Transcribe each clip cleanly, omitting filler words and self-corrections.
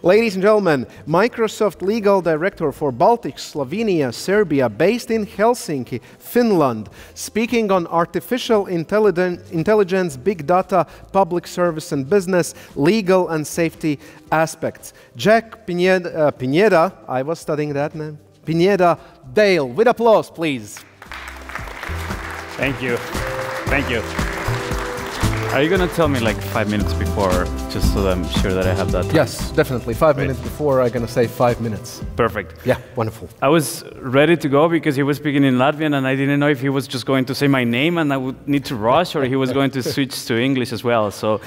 Ladies and gentlemen, Microsoft Legal Director for Baltics, Slovenia, Serbia, based in Helsinki, Finland, speaking on artificial intelligence, big data, public service and business, legal and safety aspects. Džeka, Pineda, I was studying that name, Pineda, Deila, with applause, please. Thank you. Thank you. Are you going to tell me like 5 minutes before, just so that I'm sure that I have that time? Yes, definitely. 5 minutes before, I'm going to say 5 minutes. Perfect. Yeah, wonderful. I was ready to go because he was speaking in Latvian and I didn't know if he was just going to say my name and I would need to rush or he was going to switch to English as well. So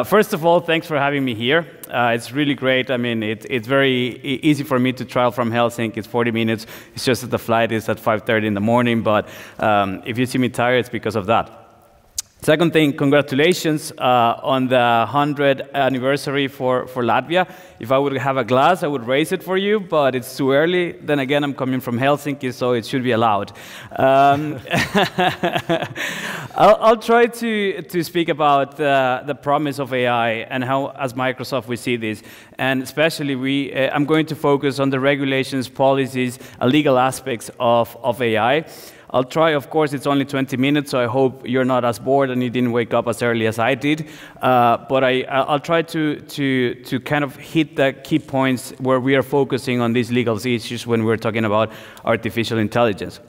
first of all, thanks for having me here. It's really great. I mean, it's very easy for me to travel from Helsinki. It's 40 minutes. It's just that the flight is at 5:30 in the morning. But if you see me tired, it's because of that. Second thing, congratulations on the 100th anniversary for Latvia. If I would have a glass, I would raise it for you, but it's too early. Then again, I'm coming from Helsinki, so it should be allowed. I'll try to speak about the promise of AI and how, as Microsoft, we see this. And especially, I'm going to focus on the regulations, policies, and legal aspects of AI. I'll try, of course, it's only 20 minutes, so I hope you're not as bored and you didn't wake up as early as I did. But I'll try to kind of hit the key points where we are focusing on these legal issues when we're talking about artificial intelligence.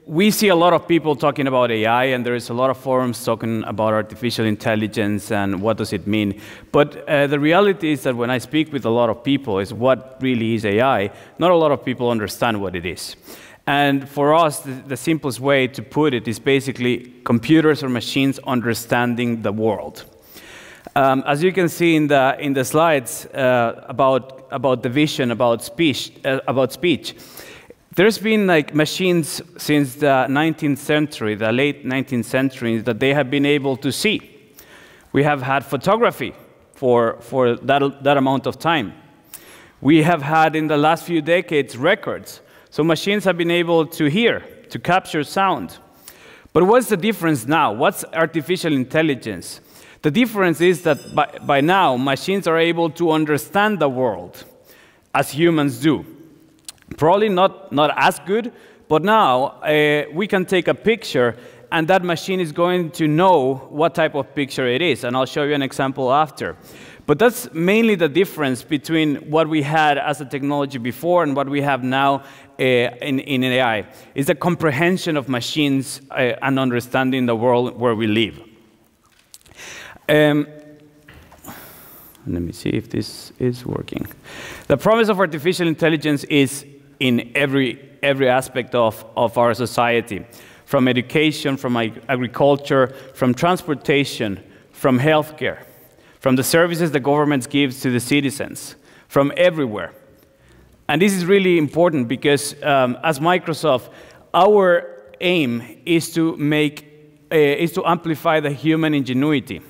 We see a lot of people talking about AI, and there is a lot of forums talking about artificial intelligence and what does it mean. But the reality is that when I speak with a lot of people, is what really is AI, not a lot of people understand what it is. And for us, the simplest way to put it is basically computers or machines understanding the world. As you can see in the slides about the vision, about speech, there's been like machines since the 19th century, the late 19th century, that they have been able to see. We have had photography for that amount of time. We have had in the last few decades records. So machines have been able to hear, to capture sound. But what's the difference now? What's artificial intelligence? The difference is that by now, machines are able to understand the world as humans do. Probably not as good, but now we can take a picture and that machine is going to know what type of picture it is. And I'll show you an example after. But that's mainly the difference between what we had as a technology before and what we have now in AI. It's a comprehension of machines and understanding the world where we live. Let me see if this is working. The promise of artificial intelligence is in every aspect of our society, from education, from agriculture, from transportation, from healthcare, from the services the government gives to the citizens, from everywhere. And this is really important because as Microsoft, our aim is to amplify the human ingenuity.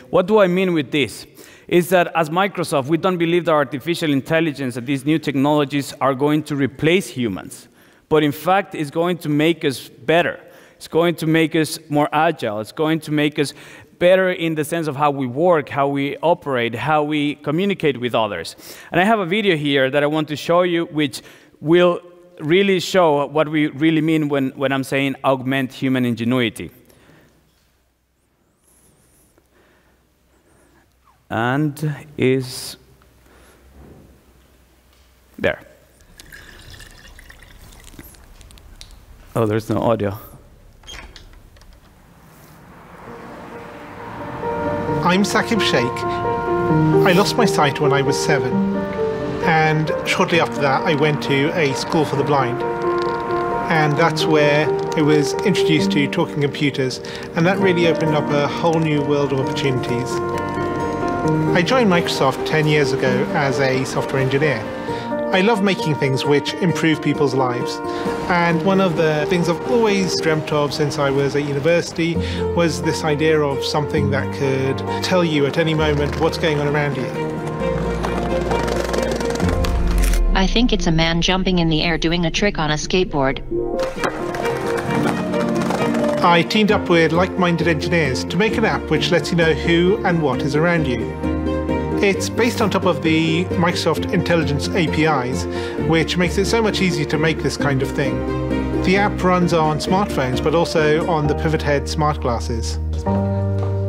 What do I mean with this? Is that as Microsoft, we don't believe that artificial intelligence and these new technologies are going to replace humans. But in fact, it's going to make us better. It's going to make us more agile. It's going to make us better in the sense of how we work, how we operate, how we communicate with others. And I have a video here that I want to show you, which will really show what we really mean when I'm saying augment human ingenuity. And is there. Oh, there's no audio. I'm Saqib Sheikh. I lost my sight when I was 7, and shortly after that I went to a school for the blind, and that's where I was introduced to talking computers, and that really opened up a whole new world of opportunities. I joined Microsoft 10 years ago as a software engineer. I love making things which improve people's lives. And one of the things I've always dreamt of since I was at university was this idea of something that could tell you at any moment what's going on around you. I think it's a man jumping in the air doing a trick on a skateboard. I teamed up with like-minded engineers to make an app which lets you know who and what is around you. It's based on top of the Microsoft Intelligence APIs, which makes it so much easier to make this kind of thing. The app runs on smartphones, but also on the Pivot Head smart glasses.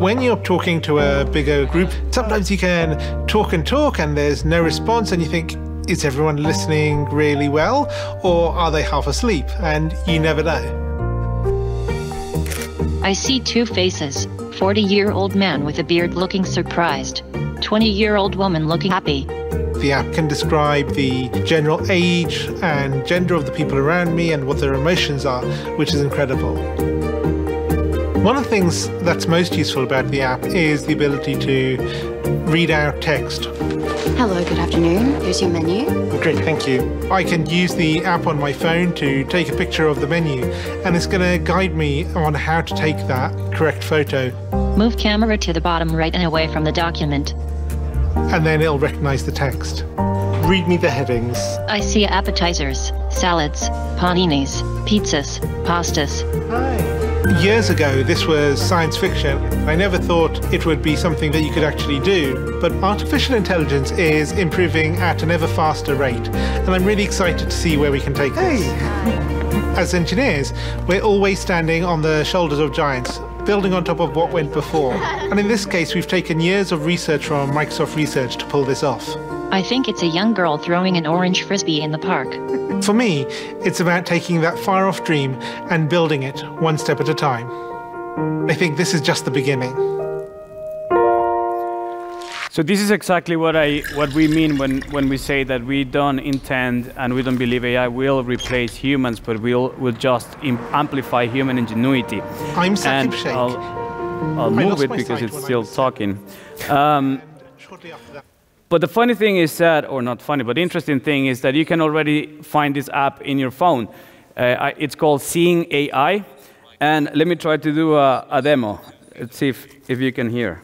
When you're talking to a bigger group, sometimes you can talk and there's no response, and you think, is everyone listening really well, or are they half asleep? And you never know. I see two faces, 40-year-old man with a beard looking surprised, 20-year-old woman looking happy. The app can describe the general age and gender of the people around me and what their emotions are, which is incredible. One of the things that's most useful about the app is the ability to read out text. Hello, good afternoon. Here's your menu. Great, thank you. I can use the app on my phone to take a picture of the menu, and it's going to guide me on how to take that correct photo. Move camera to the bottom right and away from the document. And then it'll recognize the text. Read me the headings. I see appetizers, salads, paninis, pizzas, pastas. Hi. Years ago, this was science fiction. I never thought it would be something that you could actually do, but artificial intelligence is improving at an ever faster rate, and I'm really excited to see where we can take this. As engineers, we're always standing on the shoulders of giants, building on top of what went before. And in this case, we've taken years of research from Microsoft Research to pull this off. I think it's a young girl throwing an orange frisbee in the park. For me, it's about taking that far-off dream and building it one step at a time. I think this is just the beginning. So this is exactly what we mean when we say that we don't intend and we don't believe AI will replace humans, but will just amplify human ingenuity. I'm Sakib Sheikh. I'll move it because it's still talking. But the funny thing is that, or not funny, but the interesting thing is that you can already find this app in your phone. It's called Seeing AI, and let me try to do a demo. Let's see if you can hear.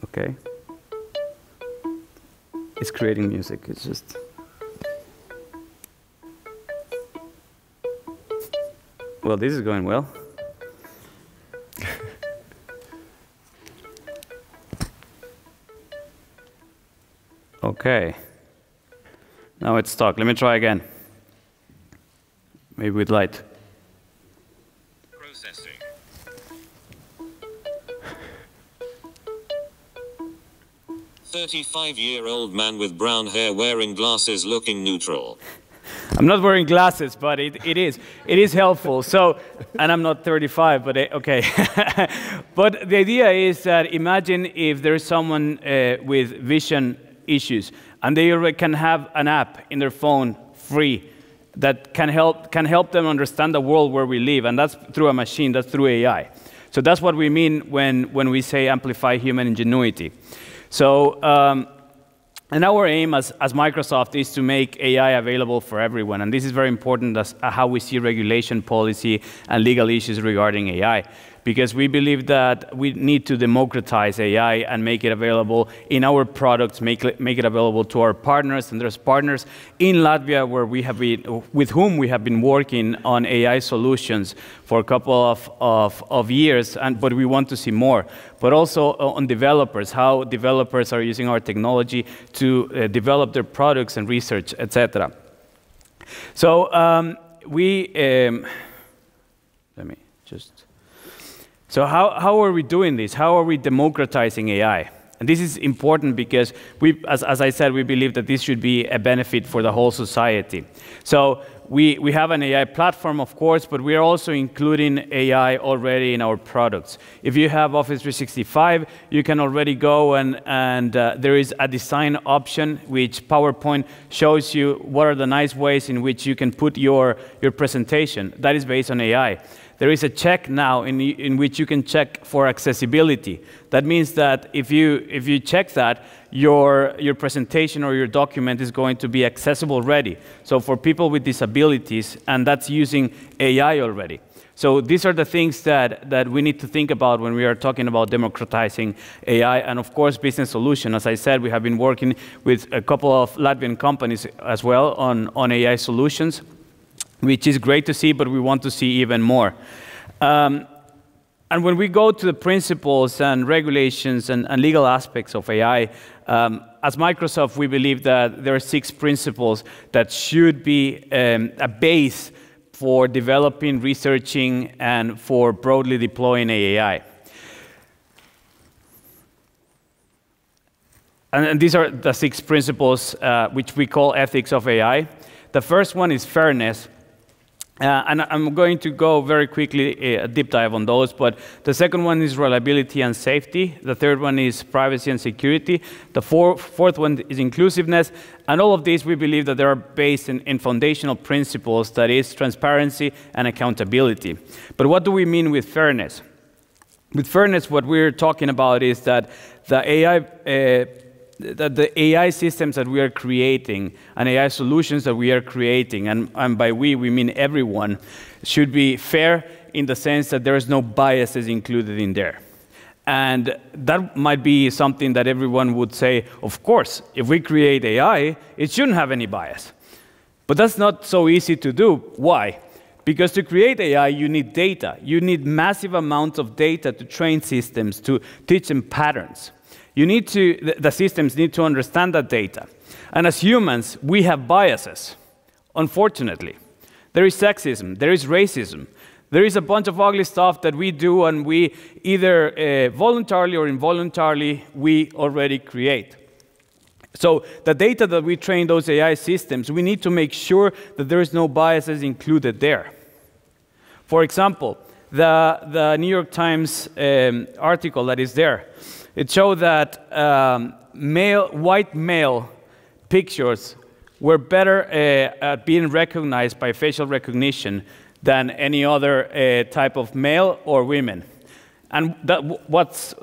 Okay. It's creating music. It's just. Well, this is going well. Okay. Now it's stuck. Let me try again. Maybe with light. Processing. "35-year-old man with brown hair wearing glasses looking neutral." I'm not wearing glasses, but it is helpful. So, and I'm not 35, but okay. But the idea is that imagine if there is someone with vision issues, and they already can have an app in their phone free that can help them understand the world where we live, and that's through a machine, that's through AI. So that's what we mean when we say amplify human ingenuity. So. And our aim as Microsoft is to make AI available for everyone. And this is very important as how we see regulation policy and legal issues regarding AI. Because we believe that we need to democratize AI and make it available in our products, make it available to our partners. And there's partners in Latvia with whom we have been working on AI solutions for a couple of years, but we want to see more. But also on developers, how developers are using our technology to develop their products and research, etc. So let me just. So how are we doing this? How are we democratizing AI? And this is important because, as I said, we believe that this should be a benefit for the whole society. So we have an AI platform, of course, but we are also including AI already in our products. If you have Office 365, you can already go and there is a design option which PowerPoint shows you what are the nice ways in which you can put your presentation. That is based on AI. there is a check now in which you can check for accessibility. That means that if you check that, your presentation or your document is going to be accessible ready. So for people with disabilities, and that's using AI already. So these are the things that we need to think about when we are talking about democratizing AI. And of course, business solution. As I said, we have been working with a couple of Latvian companies as well on AI solutions, which is great to see, but we want to see even more. And when we go to the principles and regulations and legal aspects of AI, as Microsoft, we believe that there are 6 principles that should be a base for developing, researching, and for broadly deploying AI. And these are the 6 principles which we call ethics of AI. The first one is fairness. And I'm going to go very quickly a deep dive on those, but the second one is reliability and safety. The third one is privacy and security. The fourth one is inclusiveness. And all of these, we believe that they are based in foundational principles, that is transparency and accountability. But what do we mean with fairness? With fairness, what we're talking about is that the AI systems that we are creating and AI solutions that we are creating, and by we mean everyone, should be fair in the sense that there is no biases included in there. And that might be something that everyone would say, of course, if we create AI, it shouldn't have any bias. But that's not so easy to do. Why? Because to create AI, you need data. You need massive amounts of data to train systems, to teach them patterns. The systems need to understand that data. And as humans, we have biases, unfortunately. There is sexism, there is racism, there is a bunch of ugly stuff that we do, and we either voluntarily or involuntarily, we already create. So the data that we train those AI systems, we need to make sure that there is no biases included there. For example, the New York Times article that is there, it showed that white male pictures were better at being recognized by facial recognition than any other type of male or women. And what's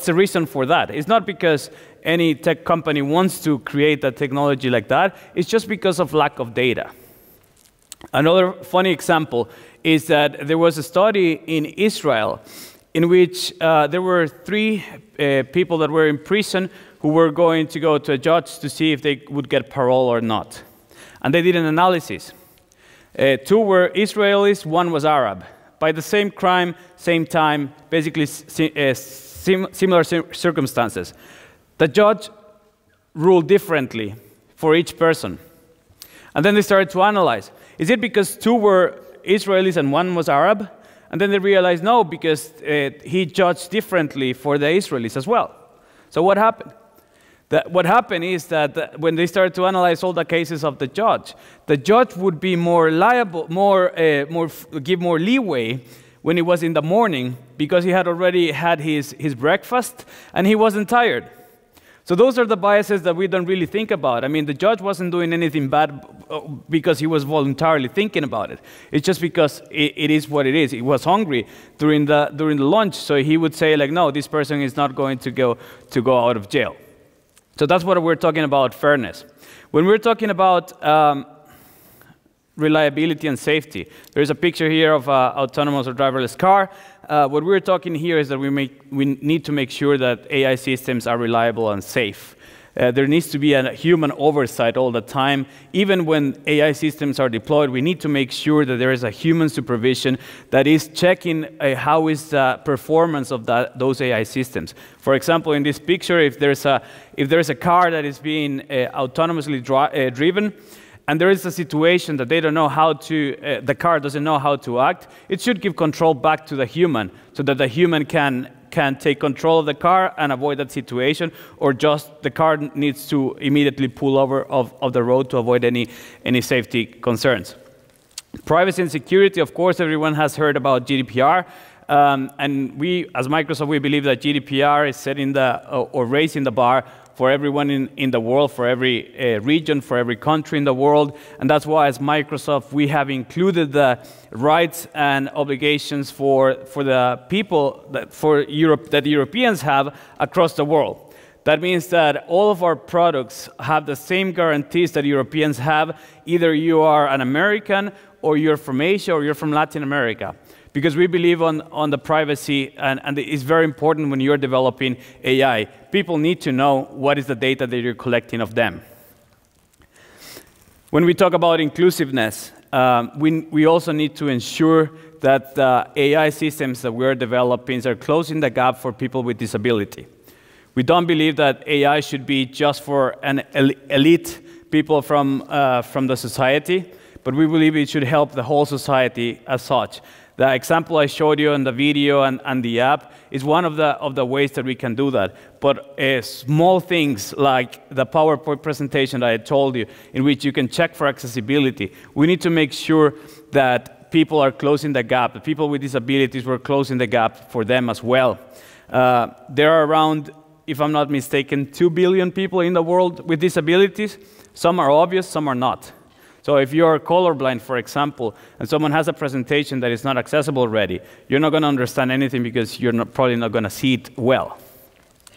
the reason for that? It's not because any tech company wants to create a technology like that. It's just because of lack of data. Another funny example is that there was a study in Israel in which there were 3 people that were in prison who were going to go to a judge to see if they would get parole or not. And they did an analysis. 2 were Israelis, 1 was Arab. By the same crime, same time, basically similar circumstances. The judge ruled differently for each person. And then they started to analyze. Is it because 2 were Israelis and 1 was Arab? And then they realized, no, because he judged differently for the Israelis as well. So what happened? What happened is that when they started to analyze all the cases of the judge would be more liable, give more leeway when it was in the morning, because he had already had his breakfast and he wasn't tired. So those are the biases that we don't really think about. I mean, the judge wasn't doing anything bad because he was voluntarily thinking about it. It's just because it is what it is. He was hungry during the lunch, so he would say, like, no, this person is not going to go out of jail. So that's what we're talking about, fairness. When we're talking about reliability and safety, there's a picture here of an autonomous or driverless car. What we're talking here is that we need to make sure that AI systems are reliable and safe. There needs to be a human oversight all the time. Even when AI systems are deployed, we need to make sure that there is a human supervision that is checking how is the performance of those AI systems. For example, in this picture, if there's a car that is being autonomously driven, and there is a situation that they don't know how to, the car doesn't know how to act, it should give control back to the human, so that the human can take control of the car and avoid that situation, or just the car needs to immediately pull over of the road to avoid any safety concerns. Privacy and security, of course, everyone has heard about GDPR. And we, as Microsoft, we believe that GDPR is setting or raising the bar for everyone in the world, for every region, for every country in the world. And that's why, as Microsoft, we have included the rights and obligations for the people that Europeans have across the world. That means that all of our products have the same guarantees that Europeans have. Either you are an American, or you're from Asia, or you're from Latin America. Because we believe on the privacy, and it's very important when you're developing AI. People need to know what is the data that you're collecting of them. When we talk about inclusiveness, we also need to ensure that the AI systems that we're developing are closing the gap for people with disability. We don't believe that AI should be just for an elite people from the society, but we believe it should help the whole society as such. The example I showed you in the video and the app is one of the ways that we can do that. But small things like the PowerPoint presentation that I told you, in which you can check for accessibility, we need to make sure that people are closing the gap. The people with disabilities, we're closing the gap for them as well. There are around, if I'm not mistaken, 2 billion people in the world with disabilities. Some are obvious, some are not. So if you're colorblind, for example, and someone has a presentation that is not accessible already, you're not going to understand anything because you're probably not going to see it well.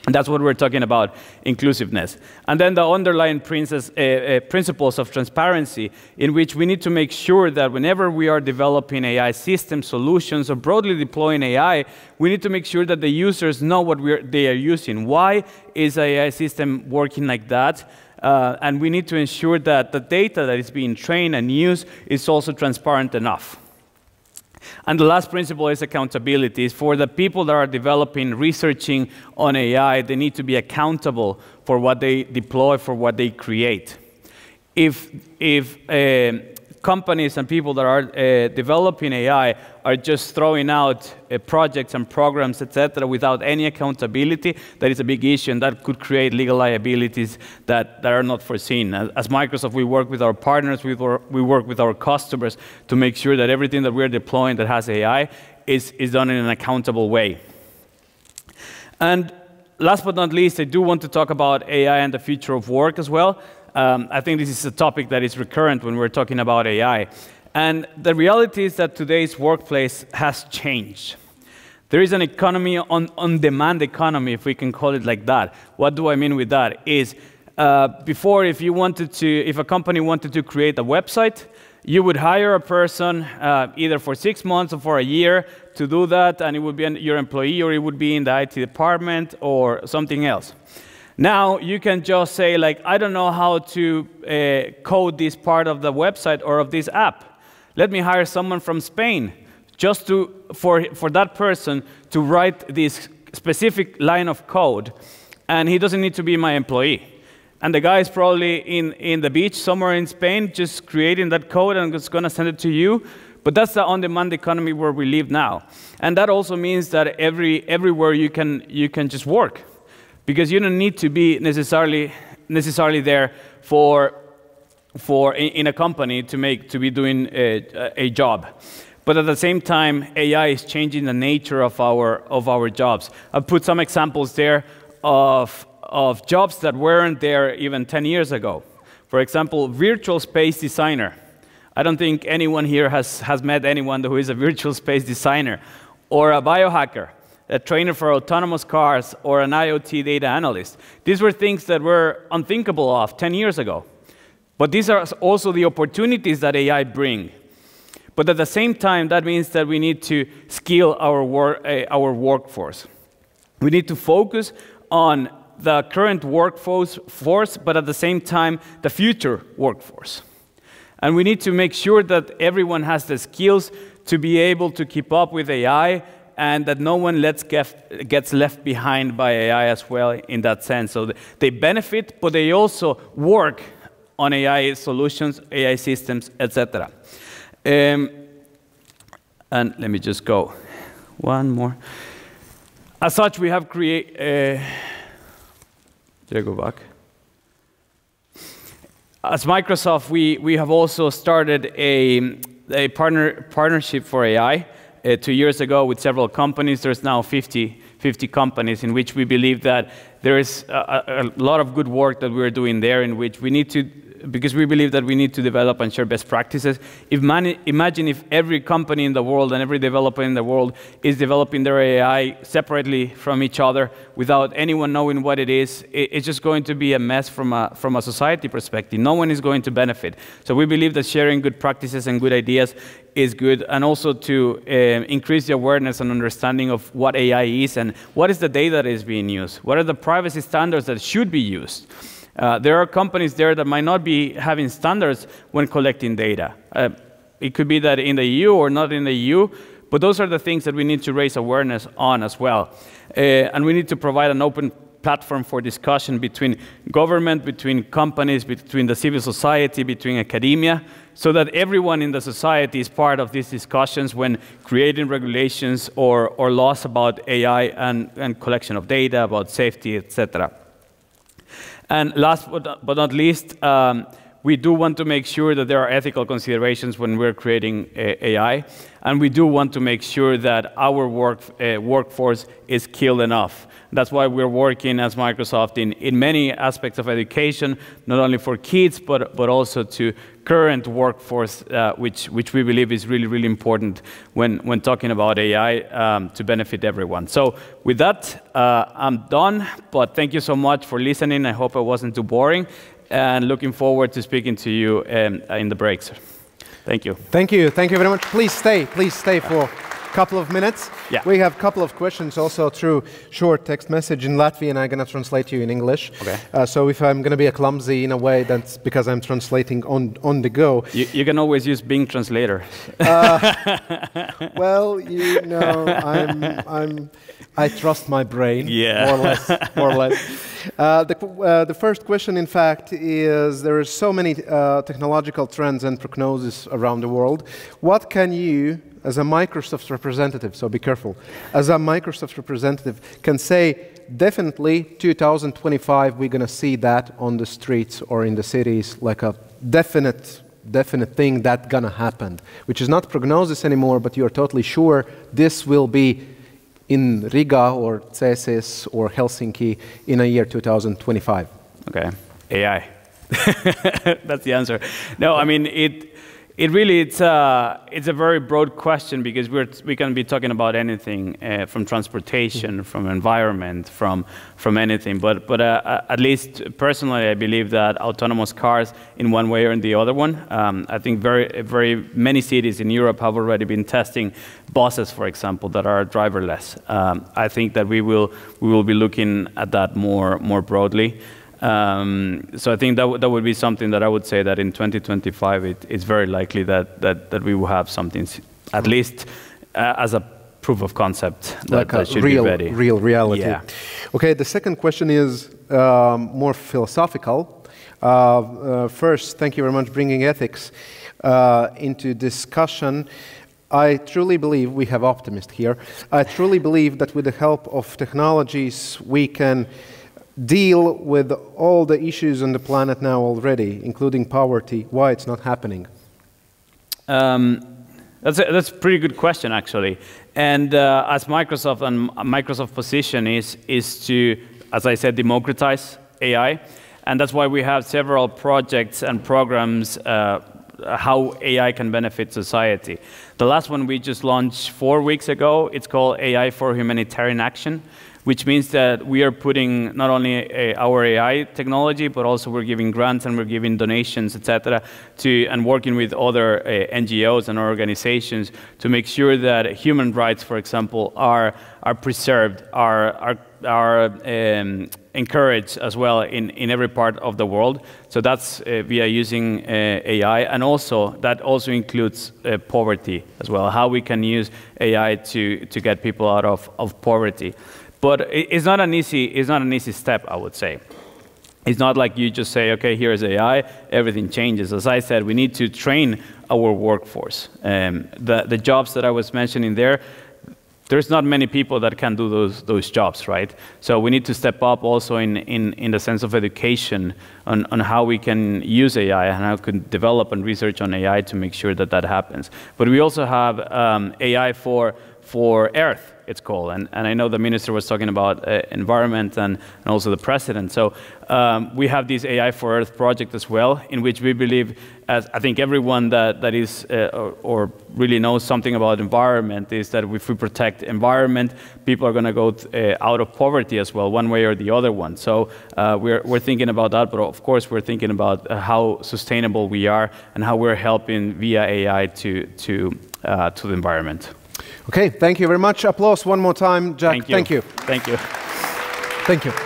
And that's what we're talking about, inclusiveness. And then the underlying principles of transparency, in which we need to make sure that whenever we are developing AI system solutions or broadly deploying AI, we need to make sure that the users know what they are using. Why is an AI system working like that? And we need to ensure that the data that is being trained and used is also transparent enough. And the last principle is accountability. For the people that are developing, researching on AI, they need to be accountable for what they deploy, for what they create. If companies and people that are developing AI are just throwing out projects and programs, etc., without any accountability, that is a big issue, and that could create legal liabilities that are not foreseen. As Microsoft, we work with our partners, we work with our customers to make sure that everything that we're deploying that has AI is done in an accountable way. And last but not least, I do want to talk about AI and the future of work as well. I think this is a topic that is recurrent when we're talking about AI. And the reality is that today's workplace has changed. There is an economy, on-demand economy, if we can call it like that. What do I mean with that? Is before, if a company wanted to create a website, you would hire a person either for 6 months or for a year to do that, and it would be your employee, or it would be in the IT department or something else. Now you can just say, like, I don't know how to code this part of the website or of this app. Let me hire someone from Spain just for that person to write this specific line of code, and he doesn't need to be my employee. And the guy is probably in the beach somewhere in Spain just creating that code and is going to send it to you. But that's the on-demand economy where we live now. And that also means that everywhere you can just work. Because you don't need to be necessarily there in a company to be doing a job. But at the same time, AI is changing the nature of our jobs. I've put some examples there of jobs that weren't there even 10 years ago. For example, virtual space designer. I don't think anyone here has met anyone who is a virtual space designer, or a biohacker, a trainer for autonomous cars, or an IoT data analyst. These were things that were unthinkable of 10 years ago. But these are also the opportunities that AI brings. But at the same time, that means that we need to skill our workforce. We need to focus on the current workforce, but at the same time, the future workforce. And we need to make sure that everyone has the skills to be able to keep up with AI, and that no one gets left behind by AI as well in that sense. So they benefit, but they also work on AI solutions, AI systems, etc. And let me just go one more. As such, we have created... Did I go back? As Microsoft, we have also started a partnership for AI 2 years ago with several companies. There's now 50 companies in which we believe that there is a lot of good work that we're doing there in which we need to, because we believe that we need to develop and share best practices. Imagine if every company in the world and every developer in the world is developing their AI separately from each other without anyone knowing what it is. It's just going to be a mess from a society perspective. No one is going to benefit. So we believe that sharing good practices and good ideas is good, and also to increase the awareness and understanding of what AI is and what is the data that is being used. What are the privacy standards that should be used? There are companies there that might not be having standards when collecting data. It could be that in the EU or not in the EU, but those are the things that we need to raise awareness on as well. And we need to provide an open platform for discussion between government, between companies, between the civil society, between academia, so that everyone in the society is part of these discussions when creating regulations or laws about AI and collection of data, about safety, etc. And last but not least, we do want to make sure that there are ethical considerations when we're creating AI, and we do want to make sure that our workforce is skilled enough. That's why we're working as Microsoft in many aspects of education, not only for kids, but also to current workforce, which we believe is really, really important when talking about AI to benefit everyone. So with that, I'm done, but thank you so much for listening. I hope I wasn't too boring, and looking forward to speaking to you in the breaks. Thank you. Thank you. Thank you very much. Please stay for a couple of minutes. Yeah. We have a couple of questions also through short text message in Latvian. I'm going to translate you in English. Okay. So if I'm going to be a clumsy in a way, that's because I'm translating on the go. You can always use Bing Translator. Well, you know, I trust my brain, yeah. more or less. The first question, in fact, is there are so many technological trends and prognosis around the world. What can you, as a Microsoft representative, so be careful, as a Microsoft representative, can say, definitely 2025 we're going to see that on the streets or in the cities, like a definite thing that's going to happen, which is not prognosis anymore, but you're totally sure this will be in Riga or Cesis or Helsinki in a year 2025? Okay, AI. That's the answer. No, I mean, it's a very broad question, because we can be talking about anything from transportation, from environment, from anything. But at least personally, I believe that autonomous cars, in one way or in the other one, I think very many cities in Europe have already been testing buses, for example, that are driverless. I think that we will be looking at that more broadly. So I think that would be something that I would say that in 2025 it's very likely that we will have something, at least as a proof of concept, that should be ready. Real reality. Yeah. Okay, the second question is more philosophical. First, thank you very much for bringing ethics into discussion. I truly believe, we have optimists here, I truly believe that with the help of technologies we can deal with all the issues on the planet now already, including poverty. Why it's not happening? That's a pretty good question, actually. And as Microsoft, and Microsoft's position is to, as I said, democratize AI. And that's why we have several projects and programs how AI can benefit society. The last one we just launched 4 weeks ago, it's called AI for Humanitarian Action, which means that we are putting not only our AI technology, but also we're giving grants and we're giving donations, etc., and working with other NGOs and organizations to make sure that human rights, for example, are preserved, are encouraged as well in every part of the world. So that's via using AI, and also that also includes poverty as well, how we can use AI to get people out of poverty. But it's not an easy step, I would say. It's not like you just say, okay, here's AI, everything changes. As I said, we need to train our workforce. The jobs that I was mentioning there's not many people that can do those jobs, right? So we need to step up also in the sense of education on how we can use AI and how we can develop and research on AI to make sure that happens. But we also have AI for for Earth, it's called. And I know the minister was talking about environment and also the president. So we have this AI for Earth project as well, in which we believe, as I think everyone that is or really knows something about environment, is that if we protect environment, people are going to go out of poverty as well, one way or the other one. So we're thinking about that, but of course we're thinking about how sustainable we are and how we're helping via AI to the environment. Okay, thank you very much. Applause one more time, Jack. Thank you. Thank you. Thank you. Thank you.